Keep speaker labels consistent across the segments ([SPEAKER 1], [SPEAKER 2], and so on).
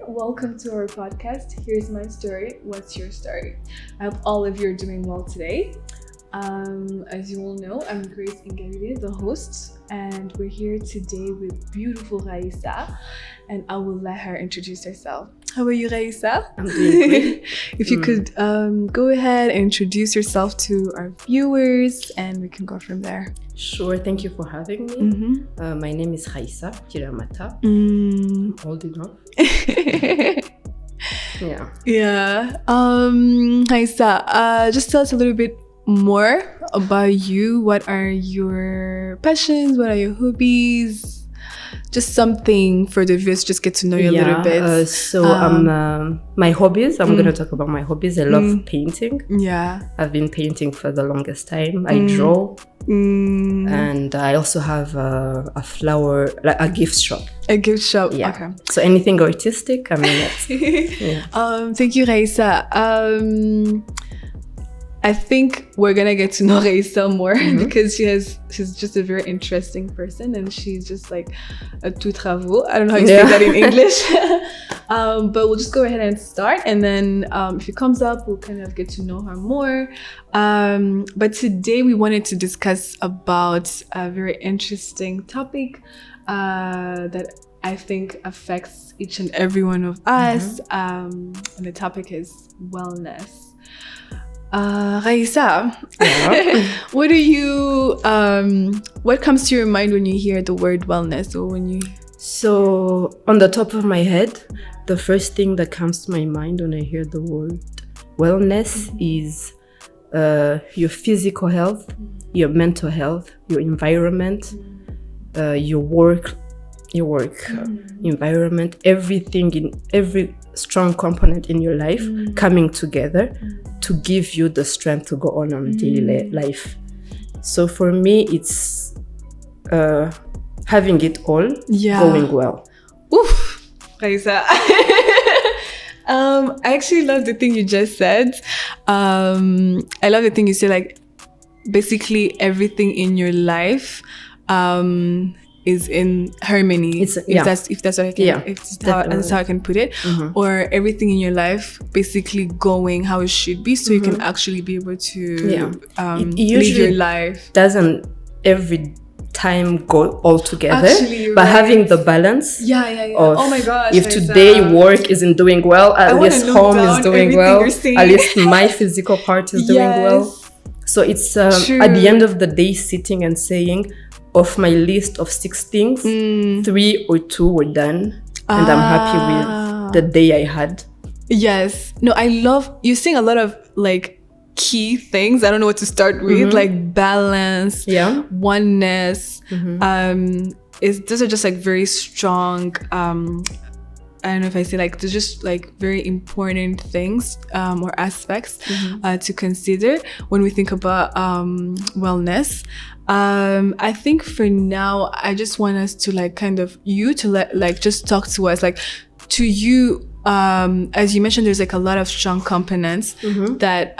[SPEAKER 1] welcome to our podcast. Here's my story. What's your story? I hope all of you are doing well today. As you all know, I'm Grace Ingabire, the host, and we're here today with beautiful Raissa, and I will let her introduce herself. How are you, Raissa?
[SPEAKER 2] I'm doing great.
[SPEAKER 1] If you could go ahead and introduce yourself to our viewers, and we can go from there.
[SPEAKER 2] Sure, thank you for having me. My name is Raissa Giramata. I'm old enough. Yeah.
[SPEAKER 1] Raissa, just tell us a little bit more about you. What are your passions? What are your hobbies? Just something for the viewers, just get to know you a little bit.
[SPEAKER 2] My hobbies, I'm going to talk about my hobbies. I love painting.
[SPEAKER 1] Yeah.
[SPEAKER 2] I've been painting for the longest time. I draw. And I also have a flower, like a gift shop.
[SPEAKER 1] A gift shop,
[SPEAKER 2] yeah.
[SPEAKER 1] Okay.
[SPEAKER 2] So anything artistic, I'm in it. Yeah.
[SPEAKER 1] Thank you, Raissa. I think we're gonna get to know Raissa more because she's just a very interesting person, and she's just like a tout travaux. I don't know how you say that in English. But we'll just go ahead and start, and then if it comes up, we'll kind of get to know her more. But today we wanted to discuss about a very interesting topic that I think affects each and every one of us, and the topic is wellness. Raissa, what do you what comes to your mind when you hear the word wellness, or when you?
[SPEAKER 2] So on the top of my head, the first thing that comes to my mind when I hear the word wellness is your physical health, your mental health, your environment, your work environment, everything in every strong component in your life coming together to give you the strength to go on daily life. So for me, it's having it all going well.
[SPEAKER 1] Oof, Raissa. I actually love the thing you just said. I love the thing you said, like basically everything in your life is in harmony. If that's how I can, that's how I can put it. Or everything in your life basically going how it should be, so you can actually be able to live your life.
[SPEAKER 2] Doesn't every time go all together, but having the balance. Of,
[SPEAKER 1] oh my gosh!
[SPEAKER 2] If today work isn't doing well, at least home is doing well. At least my physical part is doing well. So it's at the end of the day, sitting and saying, of my list of 6 things, 3 or 2 were done, and I'm happy with the day I had.
[SPEAKER 1] Yes. No, I love you saying a lot of like key things. I don't know what to start with, like balance, oneness. Those are just like very strong. I don't know if I say like, there's just like very important things or aspects to consider when we think about wellness. I think for now, I just want us to like kind of just talk to us, like to you. As you mentioned, there's like a lot of strong components that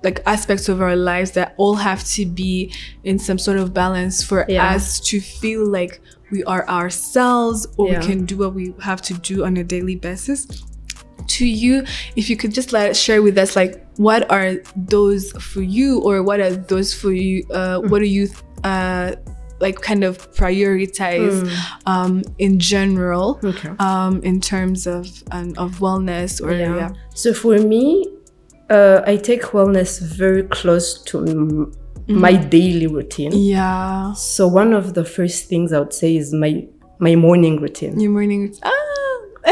[SPEAKER 1] like aspects of our lives that all have to be in some sort of balance for us to feel like we are ourselves, or we can do what we have to do on a daily basis. To you, if you could just share with us, like, what are those for you, or what are those for you? What do you like kind of prioritize in general in terms of wellness or
[SPEAKER 2] So for me, I take wellness very close to my daily routine. So one of the first things I would say is my morning routine.
[SPEAKER 1] Your morning routine.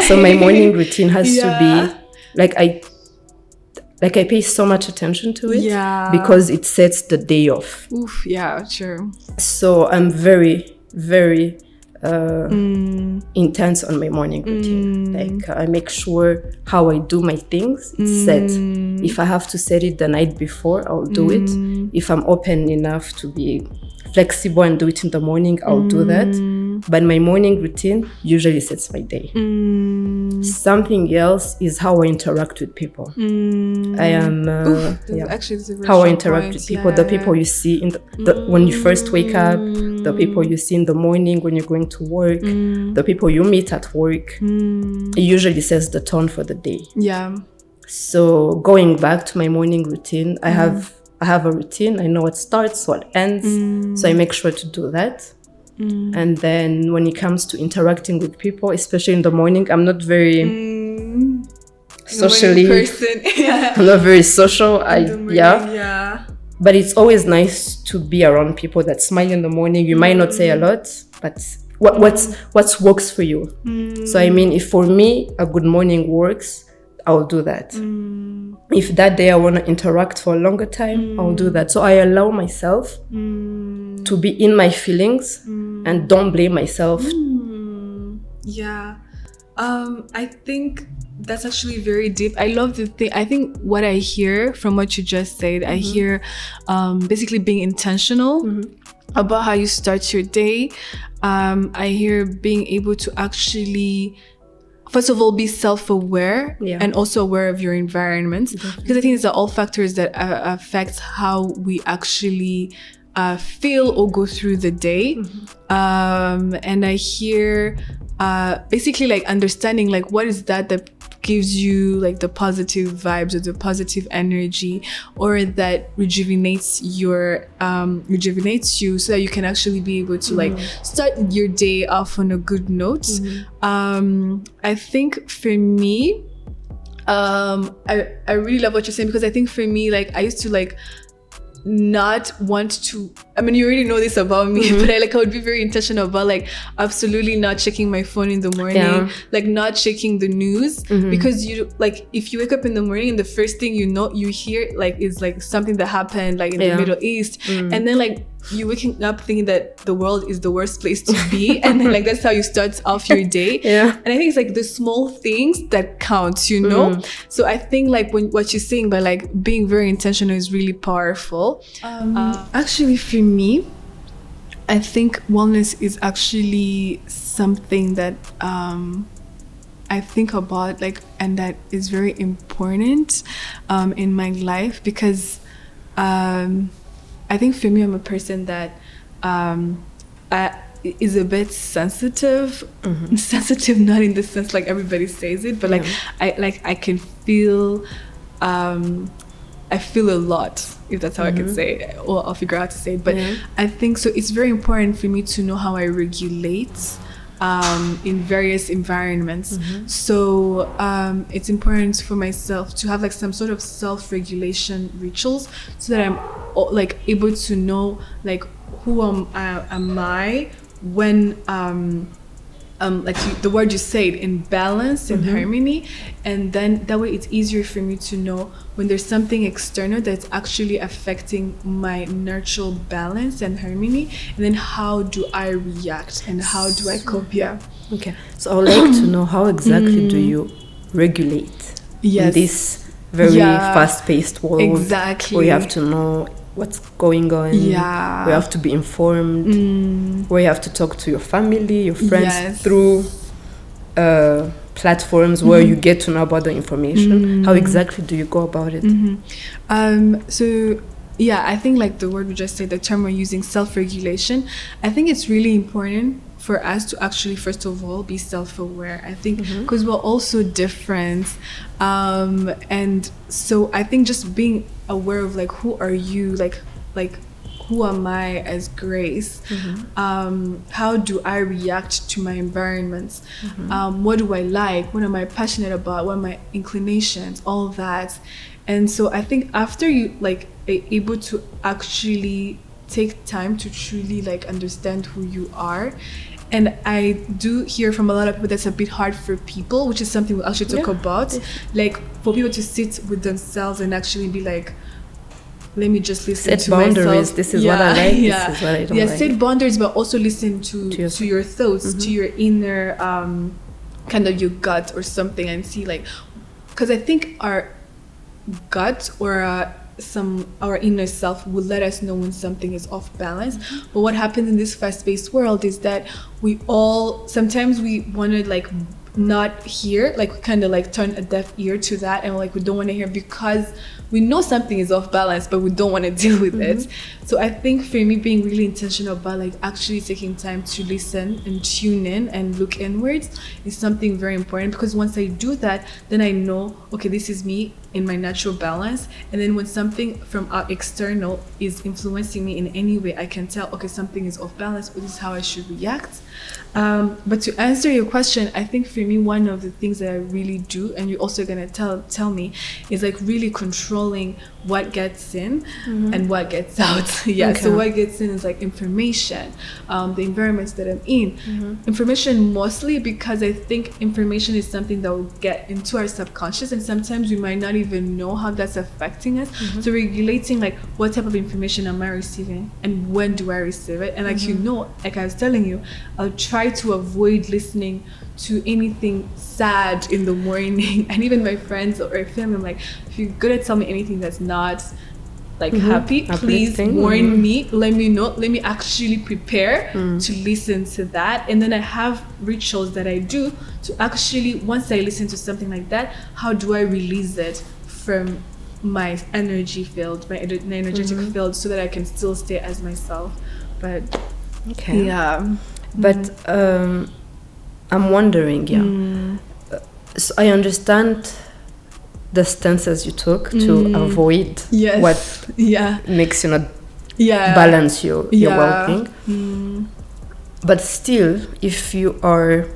[SPEAKER 2] So my morning routine has to be like I pay so much attention to it because it sets the day off.
[SPEAKER 1] Oof, yeah, sure.
[SPEAKER 2] So I'm very, very intense on my morning routine. Like I make sure how I do my things, it's set. If I have to set it the night before, I'll do it. If I'm open enough to be flexible and do it in the morning, I'll do that. But my morning routine usually sets my day. Something else is how I interact with people. I am
[SPEAKER 1] actually
[SPEAKER 2] how I interact with people. The people you see in when you first wake up, the people you see in the morning when you're going to work, the people you meet at work. It usually sets the tone for the day.
[SPEAKER 1] Yeah.
[SPEAKER 2] So going back to my morning routine, I have a routine. I know what starts, what ends. So I make sure to do that. And then when it comes to interacting with people, especially in the morning, I'm not very socially person. I'm not very social. But it's always nice to be around people that smile in the morning. You might not say a lot, but what works for you. So I mean, if for me a good morning works, I'll do that. If that day I want to interact for a longer time, I'll do that. So I allow myself to be in my feelings and don't blame myself.
[SPEAKER 1] Yeah. I think that's actually very deep. I love the thing. I think what I hear from what you just said, I hear basically being intentional about how you start your day. I hear being able to actually, first of all, be self-aware and also aware of your environment. Because I think these are all factors that affect how we actually feel or go through the day. And I hear basically like understanding like what is that gives you like the positive vibes or the positive energy, or that rejuvenates you so that you can actually be able to like start your day off on a good note. I think for me, I really love what you're saying, because I think for me, like I used to like not want to, I mean, you already know this about me, but I would be very intentional about like absolutely not checking my phone in the morning, like not checking the news, because you like if you wake up in the morning and the first thing you hear like is like something that happened like in the Middle East, and then like you're waking up thinking that the world is the worst place to be, and then like that's how you start off your day. And I think it's like the small things that count, you know. So I think like what you're saying by like being very intentional is really powerful. Actually for me, I think wellness is actually something that I think about like, and that is very important in my life, because I think for me, I'm a person that is a bit sensitive. Sensitive, not in the sense like everybody says it, but I can feel. I feel a lot, if that's how I can say it, or I'll figure out how to say it. But I think so. It's very important for me to know how I regulate in various environments. So it's important for myself to have like some sort of self-regulation rituals, so that I'm like able to know like who am I when like the word you said, in balance and harmony, and then that way it's easier for me to know when there's something external that's actually affecting my natural balance and harmony, and then how do I react and how do I cope.
[SPEAKER 2] Okay, so I would like to know, how exactly do you regulate in this very fast-paced world?
[SPEAKER 1] Exactly.
[SPEAKER 2] Where you have to know what's going on, we have to be informed, where you have to talk to your family, your friends through platforms where you get to know about the information. How exactly do you go about it?
[SPEAKER 1] So I think like the word we just said, the term we're using, self-regulation, I think it's really important for us to actually first of all be self-aware. I think because we're all so different, and so I think just being aware of like who are you, like who am I as Grace, how do I react to my environments, what do I like, what am I passionate about, what are my inclinations, all that. And so I think after you like are able to actually take time to truly like understand who you are. And I do hear from a lot of people that's a bit hard for people, which is something we'll actually talk about, like for people to sit with themselves and actually be like, let me just listen to myself.
[SPEAKER 2] This is what I like, this is what I don't like.
[SPEAKER 1] Set boundaries, but also listen to your thoughts, to your inner kind of your gut or something, and see like, because I think our gut or our inner self will let us know when something is off balance. But what happens in this fast-paced world is that we all sometimes we want to like not hear, like we kind of like turn a deaf ear to that, and like we don't want to hear because we know something is off balance, but we don't want to deal with it. So I think for me, being really intentional about like actually taking time to listen and tune in and look inwards is something very important, because once I do that, then I know, okay, this is me in my natural balance. And then when something from out external is influencing me in any way, I can tell, okay, something is off balance, or this is how I should react. But to answer your question, I think for me, one of the things that I really do, and you're also going to tell me, is like really controlling what gets in and what gets out. So what gets in is like information, the environments that I'm in. Information mostly because I think information is something that will get into our subconscious, and sometimes we might not even know how that's affecting us. So regulating like what type of information am I receiving and when do I receive it. And like like I was telling you, I'll try to avoid listening to anything sad in the morning. And even my friends or family, I'm like, if you're gonna tell me anything that's not like happy, please warn me, let me know, let me actually prepare to listen to that. And then I have rituals that I do to actually, once I listen to something like that, how do I release it from my energy field, my energetic field, so that I can still stay as myself. But
[SPEAKER 2] but I'm wondering, so I understand the stances you took to avoid what makes you not balance your well-being. But still, if you are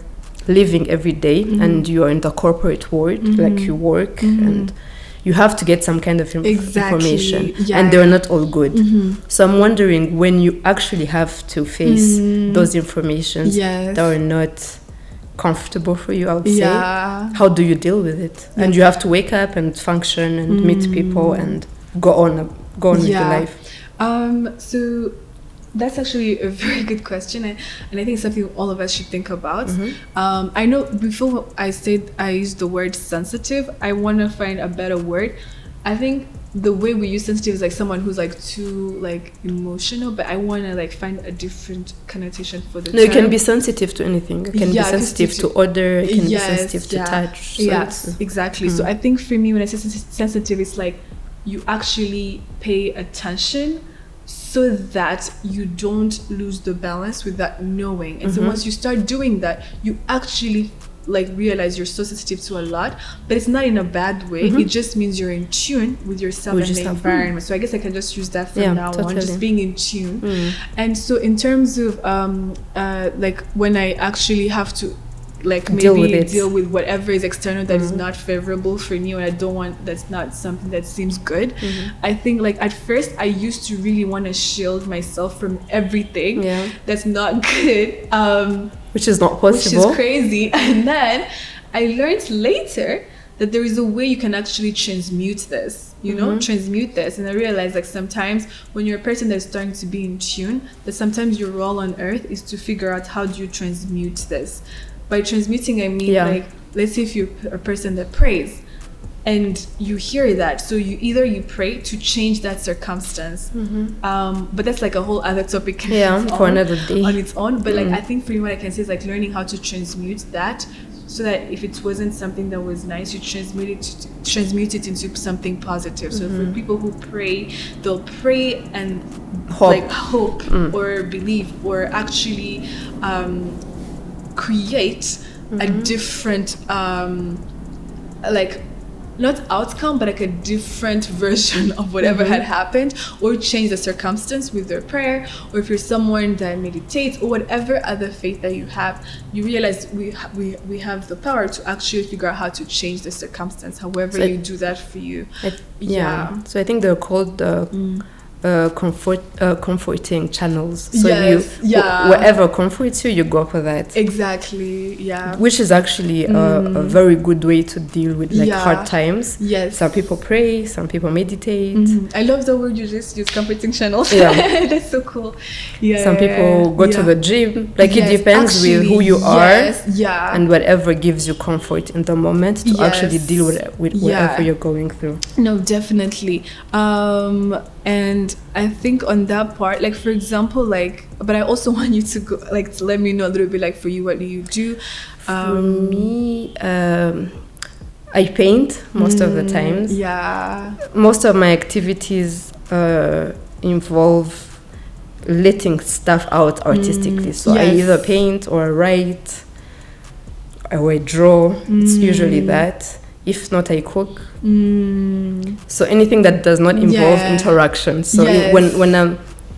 [SPEAKER 2] living every day and you are in the corporate world, like you work and you have to get some kind of information, and they're not all good. So I'm wondering, when you actually have to face those informations that are not comfortable for you, I would say, how do you deal with it? And you have to wake up and function and meet people and go on with your life.
[SPEAKER 1] So that's actually a very good question, and I think it's something all of us should think about. I know before I said I used the word sensitive, I want to find a better word. I think the way we use sensitive is like someone who's like too like emotional, but I want to like find a different connotation for the term.
[SPEAKER 2] You can be sensitive to anything. You can be sensitive to odor, you can be sensitive to touch.
[SPEAKER 1] So exactly. So I think for me, when I say sensitive, it's like you actually pay attention so that you don't lose the balance without knowing. And so once you start doing that, you actually like realize you're so sensitive to a lot, but it's not in a bad way. It just means you're in tune with yourself and the environment. So I guess I can just use that from now on, just being in tune. And so in terms of like when I actually have to like maybe deal with whatever is external that is not favorable for me, or I don't want, that's not something that seems good. I think like at first I used to really want to shield myself from everything that's not good,
[SPEAKER 2] which is not possible,
[SPEAKER 1] which is crazy. And then I learned later that there is a way you can actually transmute this, transmute this. And I realized like sometimes when you're a person that's starting to be in tune, that sometimes your role on earth is to figure out how do you transmute this. By transmuting, I mean like, let's say if you're a person that prays and you hear that, so you pray to change that circumstance, but that's like a whole other topic
[SPEAKER 2] for another day
[SPEAKER 1] on its own. But like I think for me, what I can say is like learning how to transmute that, so that if it wasn't something that was nice, you transmute it into something positive. So for people who pray, they'll pray and hope or believe, or actually create a different like not outcome, but like a different version of whatever had happened, or change the circumstance with their prayer. Or if you're someone that meditates, or whatever other faith that you have, you realize we have the power to actually figure out how to change the circumstance, however so you do that for you.
[SPEAKER 2] So I think they're called comforting channels. So whatever comforts you, you go for that.
[SPEAKER 1] Exactly.
[SPEAKER 2] Which is actually a very good way to deal with like hard times. Some people pray, some people meditate.
[SPEAKER 1] I love the word you just use, comforting channels. That's so cool.
[SPEAKER 2] Some people go to the gym. Like it depends with who you are and whatever gives you comfort in the moment to actually deal with whatever you're going through.
[SPEAKER 1] No, definitely. And I think on that part, like for example, like, but I also want you to go, like, to let me know a little bit, like for you, what do you do?
[SPEAKER 2] For me, I paint most of the times.
[SPEAKER 1] Yeah.
[SPEAKER 2] Most of my activities involve letting stuff out artistically. So I either paint or write or I draw. It's usually that. If not, I cook. So anything that does not involve interaction. So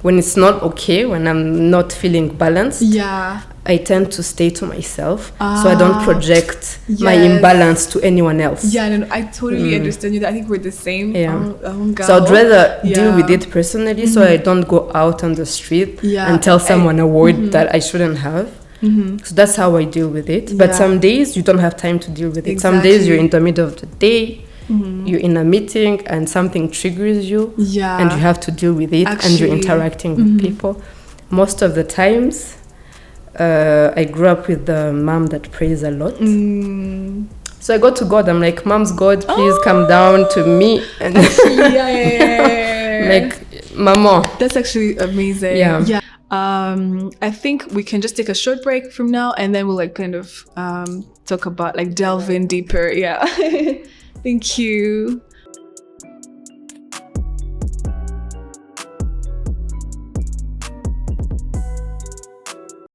[SPEAKER 2] when it's not okay, when I'm not feeling balanced, I tend to stay to myself, so I don't project my imbalance to anyone else.
[SPEAKER 1] Yeah, no, I totally understand you. I think we're the same.
[SPEAKER 2] Yeah. So I'd rather deal with it personally, so I don't go out on the street and tell someone a word that I shouldn't have. So that's how I deal with it. But some days you don't have time to deal with it. Some days you're in the middle of the day, you're in a meeting and something triggers you, and you have to deal with it, and you're interacting with people. Most of the times, I grew up with a mom that prays a lot. So I go to God. I'm like, Mom's God, please come down to me. And like, Mama.
[SPEAKER 1] That's actually amazing. Yeah. I think we can just take a short break from now, and then we'll like kind of talk about, like, delve in deeper. Yeah. Thank you.